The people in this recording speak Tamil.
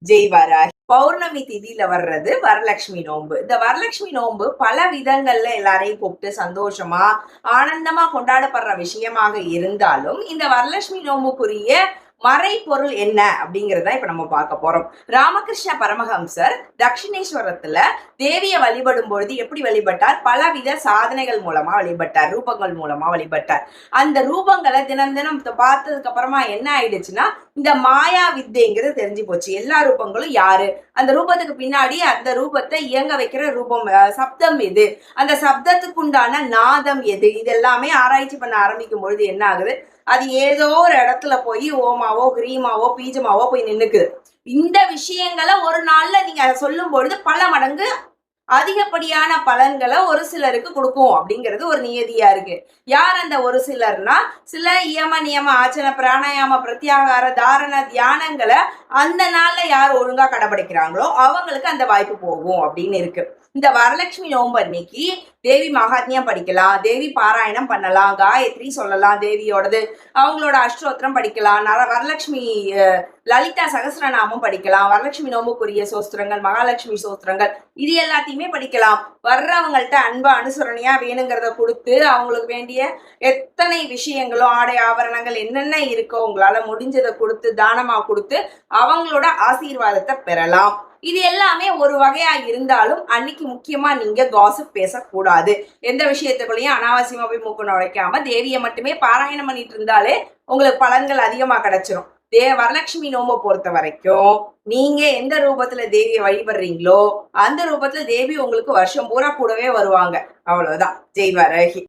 ஜெய் வராகி. பௌர்ணமி திதியில வர்றது வரலட்சுமி நோன்பு. இந்த வரலட்சுமி நோன்பு பல விதங்கள்ல எல்லாரையும் கூப்பிட்டு சந்தோஷமா, ஆனந்தமா கொண்டாடப்படுற விஷயமாக இருந்தாலும், இந்த வரலட்சுமி நோன்புக்குரிய மறைபொருள் என்ன அப்படிங்கறத இப்ப நம்ம பார்க்க போறோம். ராமகிருஷ்ண பரமஹம்சர் தட்சிணேஸ்வரத்துல தேவிய வழிபடும் பொழுது எப்படி வழிபட்டார்? பலவித சாதனைகள் மூலமா வழிபட்டார், ரூபங்கள் மூலமா வழிபட்டார். அந்த ரூபங்களை தினம் தினம் பார்த்ததுக்கு அப்புறமா என்ன ஆயிடுச்சுன்னா, இந்த மாயா வித்தைங்கிறது தெரிஞ்சு போச்சு. எல்லா ரூபங்களும் யாரு, அந்த ரூபத்துக்கு பின்னாடி அந்த ரூபத்தை இயங்க வைக்கிற ரூபம் சப்தம் எது, அந்த சப்தத்துக்கு உண்டான நாதம் எது, இது எல்லாமே ஆராய்ச்சி பண்ண ஆரம்பிக்கும் பொழுது என்ன ஆகுது, அது ஏதோ ஒரு இடத்துல போய் ஓமாவோ கிரீமாவோ பீஜமாவோ போய் நின்னுக்குது. இந்த விஷயங்களை ஒரு நாள்ல நீங்க அதை சொல்லும் பொழுது பல மடங்கு அதிகப்படியான பலன்களை ஒரு சிலருக்கு கொடுக்கும் அப்படிங்கிறது ஒரு நியதியா இருக்கு. யார் அந்த ஒரு சிலர்னா, சில இயம நியம ஆச்சன பிராணாயாம பிரத்யாகார தாரண தியானங்களை அந்த நாள்ல யார் ஒழுங்கா கடைபிடிக்கிறாங்களோ அவங்களுக்கு அந்த வாய்ப்பு போகும் அப்படின்னு இருக்கு. இந்த வரலட்சுமி நோன்பு அன்னைக்கு தேவி மகாத்மியம் படிக்கலாம், தேவி பாராயணம் பண்ணலாம், காயத்ரி சொல்லலாம் தேவியோடது, அவங்களோட அஷ்டோத்திரம் படிக்கலாம், வரலட்சுமி லலிதா சகஸ்ரநாமம் படிக்கலாம், வரலட்சுமி நோம்புக்குரிய சோஸ்திரங்கள், மகாலட்சுமி சோஸ்திரங்கள், இது எல்லாத்தையுமே படிக்கலாம். வர்றவங்கள்ட்ட அன்பு அனுசரணையா வேணுங்கிறத கொடுத்து அவங்களுக்கு வேண்டிய எத்தனை விஷயங்களோ ஆடை ஆபரணங்கள் என்னென்ன இருக்கோ உங்களால முடிஞ்சதை கொடுத்து தானமா கொடுத்து அவங்களோட ஆசீர்வாதத்தை பெறலாம். இது எல்லாமே ஒரு வகையா இருந்தாலும் அன்னைக்கு முக்கியமா நீங்க காசிப் பேசக்கூடாது. எந்த விஷயத்துக்குள்ளேயும் அனாவசியமா போய் மூக்கு நுழைக்காம தேவியை மட்டுமே பாராயணம் பண்ணிட்டு இருந்தாலே உங்களுக்கு பலன்கள் அதிகமா கிடைச்சிரும். வரலட்சுமி நோம்பை பொறுத்த வரைக்கும் நீங்க எந்த ரூபத்துல தேவியை வழிபடுறீங்களோ அந்த ரூபத்துல தேவி உங்களுக்கு வருஷம் பூரா கூடவே வருவாங்க. அவ்வளவுதான். ஜெய் வரகி.